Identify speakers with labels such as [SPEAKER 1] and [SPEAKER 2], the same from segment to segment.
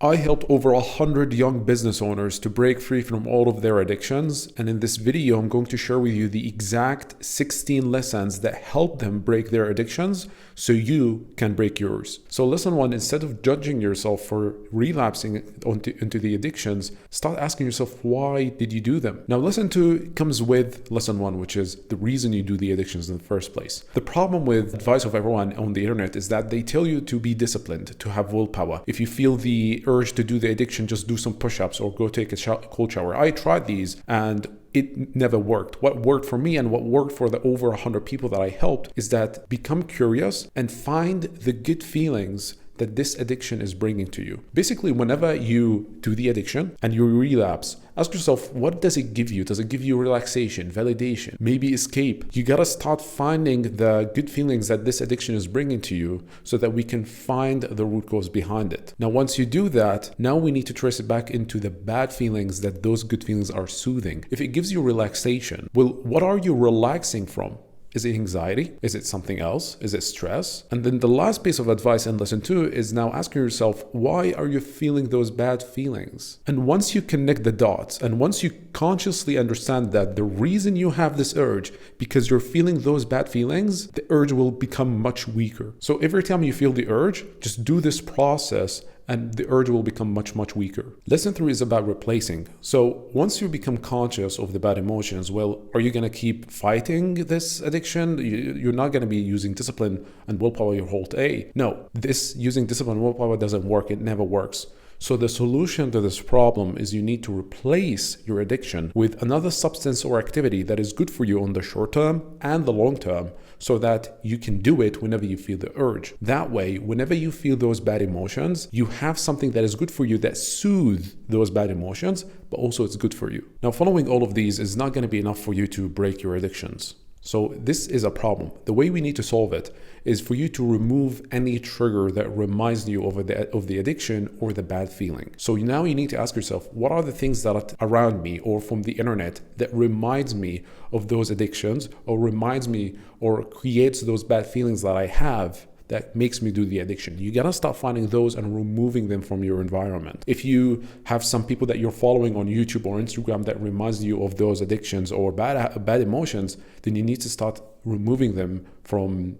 [SPEAKER 1] I helped over 100 young business owners to break free from all of their addictions, and in this video I'm going to share with you the exact 16 lessons that help them break their addictions so you can break yours. So lesson 1, instead of judging yourself for relapsing into the addictions, start asking yourself, why did you do them? Now lesson 2 comes with lesson 1, which is the reason you do the addictions in the first place. The problem with advice of everyone on the internet is that they tell you to be disciplined, to have willpower. If you feel the urge to do the addiction, just do some push-ups or go take a cold shower. I tried these and it never worked. What worked for me and what worked for the over 100 people that I helped is that become curious and find the good feelings that this addiction is bringing to you. Basically, whenever you do the addiction and you relapse, ask yourself, what does it give you? Does it give you relaxation, validation, maybe escape? You gotta start finding the good feelings that this addiction is bringing to you so that we can find the root cause behind it. Now, once you do that, now we need to trace it back into the bad feelings that those good feelings are soothing. If it gives you relaxation, well, what are you relaxing from? Is it anxiety? Is it something else? Is it stress? And then the last piece of advice in lesson 2 is now asking yourself, why are you feeling those bad feelings? And once you connect the dots and once you consciously understand that the reason you have this urge because you're feeling those bad feelings, the urge will become much weaker. So every time you feel the urge, just do this process and the urge will become much weaker. Lesson 3 is about replacing. So once you become conscious of the bad emotions, well, are you gonna keep fighting this addiction? You're not gonna be using discipline and willpower your whole day. No, this using discipline and willpower doesn't work. It never works. So the solution to this problem is you need to replace your addiction with another substance or activity that is good for you on the short term and the long term so that you can do it whenever you feel the urge. That way, whenever you feel those bad emotions, you have something that is good for you that soothes those bad emotions, but also it's good for you. Now, following all of these is not going to be enough for you to break your addictions. So this is a problem. The way we need to solve it is for you to remove any trigger that reminds you of the addiction or the bad feeling. So now you need to ask yourself, what are the things that are around me or from the internet that reminds me of those addictions or reminds me or creates those bad feelings that I have that makes me do the addiction? You gotta start finding those and removing them from your environment. If you have some people that you're following on YouTube or Instagram that reminds you of those addictions or bad emotions, then you need to start removing them from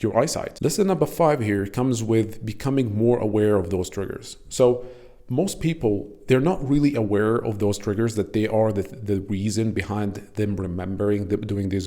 [SPEAKER 1] your eyesight. Lesson number 5 here comes with becoming more aware of those triggers. So most people, they're not really aware of those triggers, that they are the reason behind them remembering doing these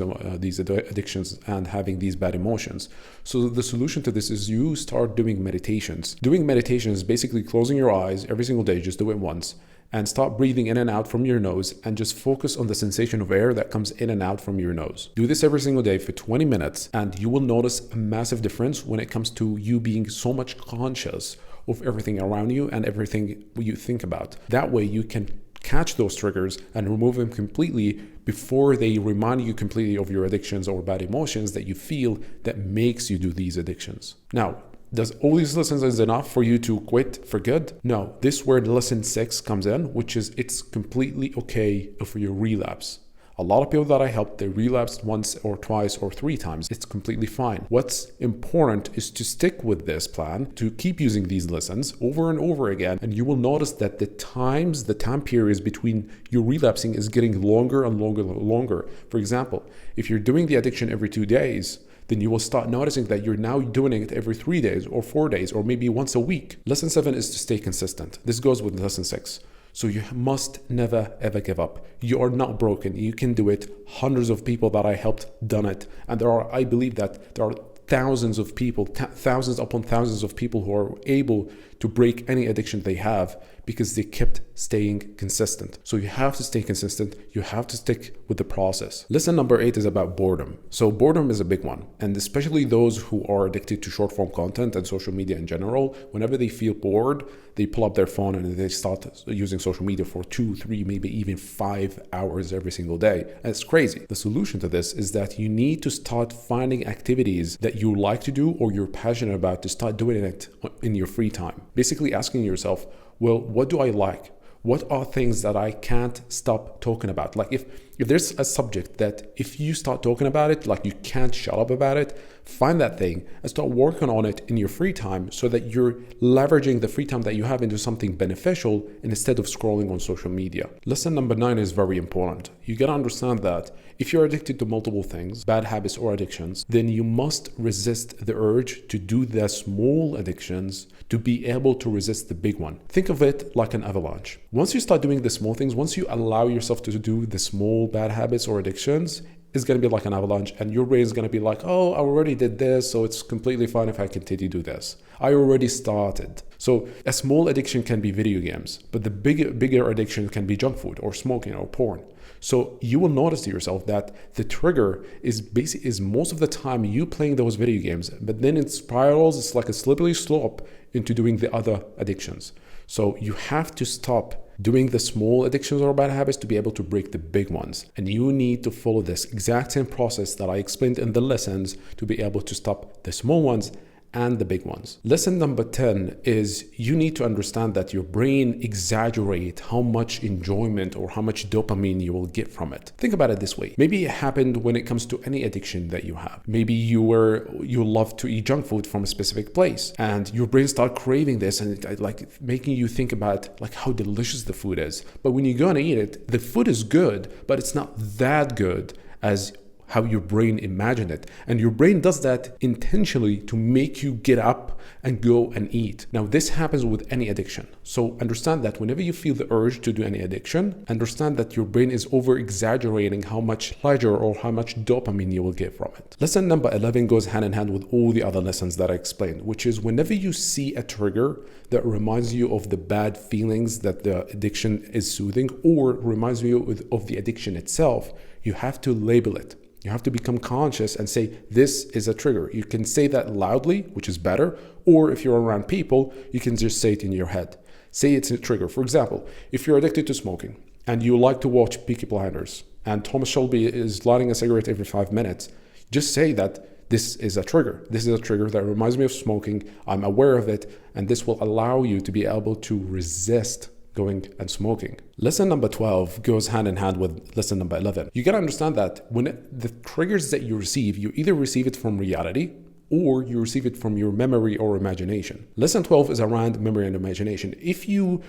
[SPEAKER 1] addictions and having these bad emotions. So the solution to this is you start doing meditations. Doing meditation is basically closing your eyes every single day, just do it once, and start breathing in and out from your nose and just focus on the sensation of air that comes in and out from your nose. Do this every single day for 20 minutes and you will notice a massive difference when it comes to you being so much conscious of everything around you and everything you think about. That way you can catch those triggers and remove them completely before they remind you completely of your addictions or bad emotions that you feel that makes you do these addictions. Now, does all these lessons is enough for you to quit for good? No, this is where lesson 6 comes in, which is it's completely okay if you relapse. A lot of people that I helped, they relapsed once or twice or 3 times. It's completely fine. What's important is to stick with this plan, to keep using these lessons over and over again, and you will notice that the time periods between you relapsing is getting longer and longer. For example, if you're doing the addiction every 2 days, then you will start noticing that you're now doing it every 3 days or 4 days or maybe once a week. Lesson 7 is to stay consistent. This goes with lesson 6. So you must never ever give up. You are not broken. You can do it. Hundreds of people that I helped done it. And I believe that there are thousands of people, thousands upon thousands of people who are able to break any addiction they have because they kept staying consistent. So you have to stay consistent. You have to stick with the process. Lesson number 8 is about boredom. So boredom is a big one. And especially those who are addicted to short form content and social media in general, whenever they feel bored, they pull up their phone and they start using social media for 2, 3, maybe even 5 hours every single day. And it's crazy. The solution to this is that you need to start finding activities that you like to do or you're passionate about to start doing it in your free time. Basically asking yourself, well, what do I like? What are things that I can't stop talking about? Like if there's a subject that if you start talking about it, like you can't shut up about it, find that thing and start working on it in your free time so that you're leveraging the free time that you have into something beneficial instead of scrolling on social media. Lesson number 9 is very important. You gotta understand that if you're addicted to multiple things, bad habits or addictions, then you must resist the urge to do the small addictions to be able to resist the big one. Think of it like an avalanche. Once you start doing the small things, once you allow yourself to do the small bad habits or addictions, it's going to be like an avalanche, and your brain is going to be like, oh, I already did this, so it's completely fine if I continue to do this. I already started. So a small addiction can be video games, but the bigger addiction can be junk food or smoking or porn. So you will notice to yourself that the trigger is most of the time you playing those video games, but then it spirals. It's like a slippery slope into doing the other addictions. So you have to stop doing the small addictions or bad habits to be able to break the big ones. And you need to follow this exact same process that I explained in the lessons to be able to stop the small ones and the big ones. Lesson number 10 is you need to understand that your brain exaggerates how much enjoyment or how much dopamine you will get from it. Think about it this way. Maybe it happened when it comes to any addiction that you have. Maybe you love to eat junk food from a specific place and your brain start craving this and it, like making you think about like how delicious the food is. But when you go and eat it, the food is good, but it's not that good as how your brain imagined it. And your brain does that intentionally to make you get up and go and eat. Now, this happens with any addiction. So understand that whenever you feel the urge to do any addiction, understand that your brain is over exaggerating how much pleasure or how much dopamine you will get from it. Lesson number 11 goes hand in hand with all the other lessons that I explained, which is whenever you see a trigger that reminds you of the bad feelings that the addiction is soothing or reminds you of the addiction itself, you have to label it. You have to become conscious and say, this is a trigger. You can say that loudly, which is better, or if you're around people, you can just say it in your head. Say it's a trigger. For example, if you're addicted to smoking and you like to watch Peaky Blinders and Thomas Shelby is lighting a cigarette every 5 minutes, just say that this is a trigger. This is a trigger that reminds me of smoking. I'm aware of it, and this will allow you to be able to resist going and smoking. Lesson number 12 goes hand in hand with lesson number 11. You gotta understand that when the triggers that you receive, you either receive it from reality or you receive it from your memory or imagination. Lesson 12 is around memory and imagination. If you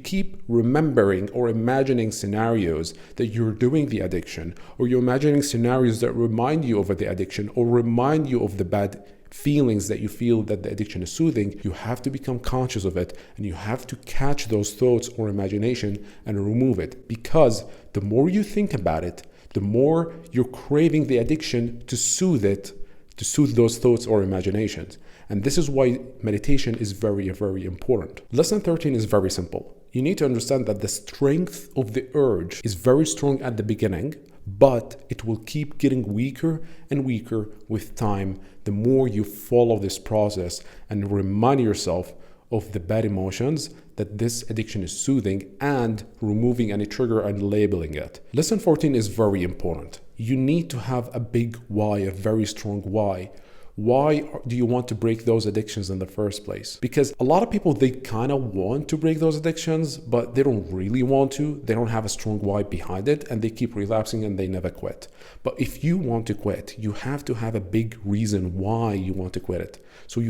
[SPEAKER 1] keep remembering or imagining scenarios that you're doing the addiction, or you're imagining scenarios that remind you of the addiction or remind you of the bad feelings that you feel that the addiction is soothing, you have to become conscious of it and you have to catch those thoughts or imagination and remove it, because the more you think about it, the more you're craving the addiction to soothe it, to soothe those thoughts or imaginations. And this is why meditation is very, very important. Lesson 13 is very simple. You need to understand that the strength of the urge is very strong at the beginning, but it will keep getting weaker and weaker with time the more you follow this process and remind yourself of the bad emotions that this addiction is soothing and removing any trigger and labeling it. Lesson 14 is very important. You need to have a big why, a very strong why. Why do you want to break those addictions in the first place? Because a lot of people, they kind of want to break those addictions, but they don't really want to. They don't have a strong why behind it, and they keep relapsing and they never quit. But if you want to quit, you have to have a big reason why you want to quit it. So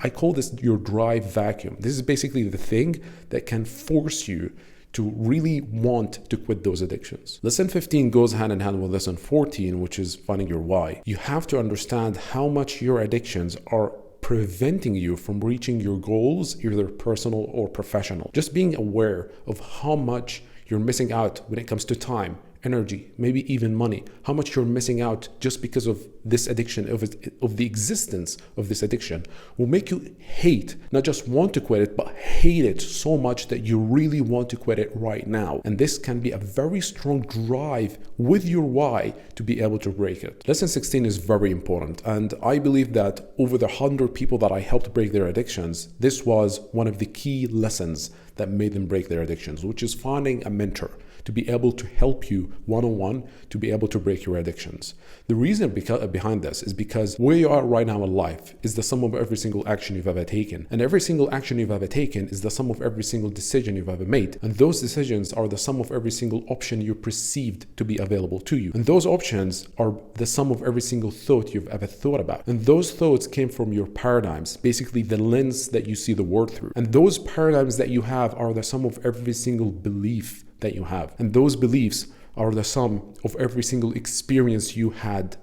[SPEAKER 1] I call this your drive vacuum. This is basically the thing that can force you to really want to quit those addictions. Lesson 15 goes hand in hand with lesson 14, which is finding your why. You have to understand how much your addictions are preventing you from reaching your goals, either personal or professional. Just being aware of how much you're missing out when it comes to time, energy, maybe even money, how much you're missing out just because of this addiction, of the existence of this addiction, will make you hate, not just want to quit it, but hate it so much that you really want to quit it right now. And this can be a very strong drive with your why to be able to break it. Lesson 16 is very important. And I believe that over the 100 people that I helped break their addictions, this was one of the key lessons that made them break their addictions, which is finding a mentor to be able to help you one-on-one to be able to break your addictions. The reason behind this is because where you are right now in life is the sum of every single action you've ever taken. And every single action you've ever taken is the sum of every single decision you've ever made. And those decisions are the sum of every single option you perceived to be available to you. And those options are the sum of every single thought you've ever thought about. And those thoughts came from your paradigms, basically the lens that you see the world through. And those paradigms that you have are the sum of every single belief that you have. And those beliefs are the sum of every single experience you had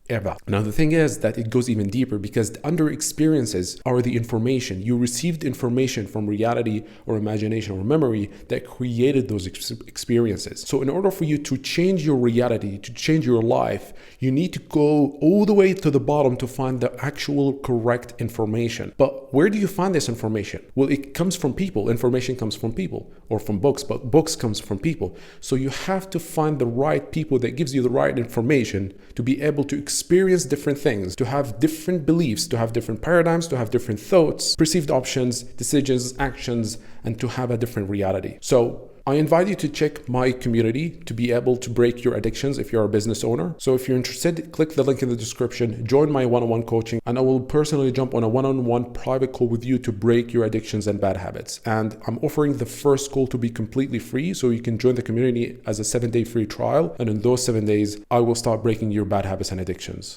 [SPEAKER 1] ever. Now, the thing is that it goes even deeper, because the under experiences are the information. You received information from reality or imagination or memory that created those experiences. So in order for you to change your reality, to change your life, you need to go all the way to the bottom to find the actual correct information. But where do you find this information? Well, it comes from people. Information comes from people, or from books, but books comes from people. So you have to find the right people that gives you the right information to be able to experience different things, to have different beliefs, to have different paradigms, to have different thoughts, perceived options, decisions, actions, and to have a different reality. So I invite you to check my community to be able to break your addictions if you're a business owner. So if you're interested, click the link in the description, join my one-on-one coaching, and I will personally jump on a one-on-one private call with you to break your addictions and bad habits. And I'm offering the first call to be completely free, so you can join the community as a 7-day free trial. And in those 7 days, I will start breaking your bad habits and addictions.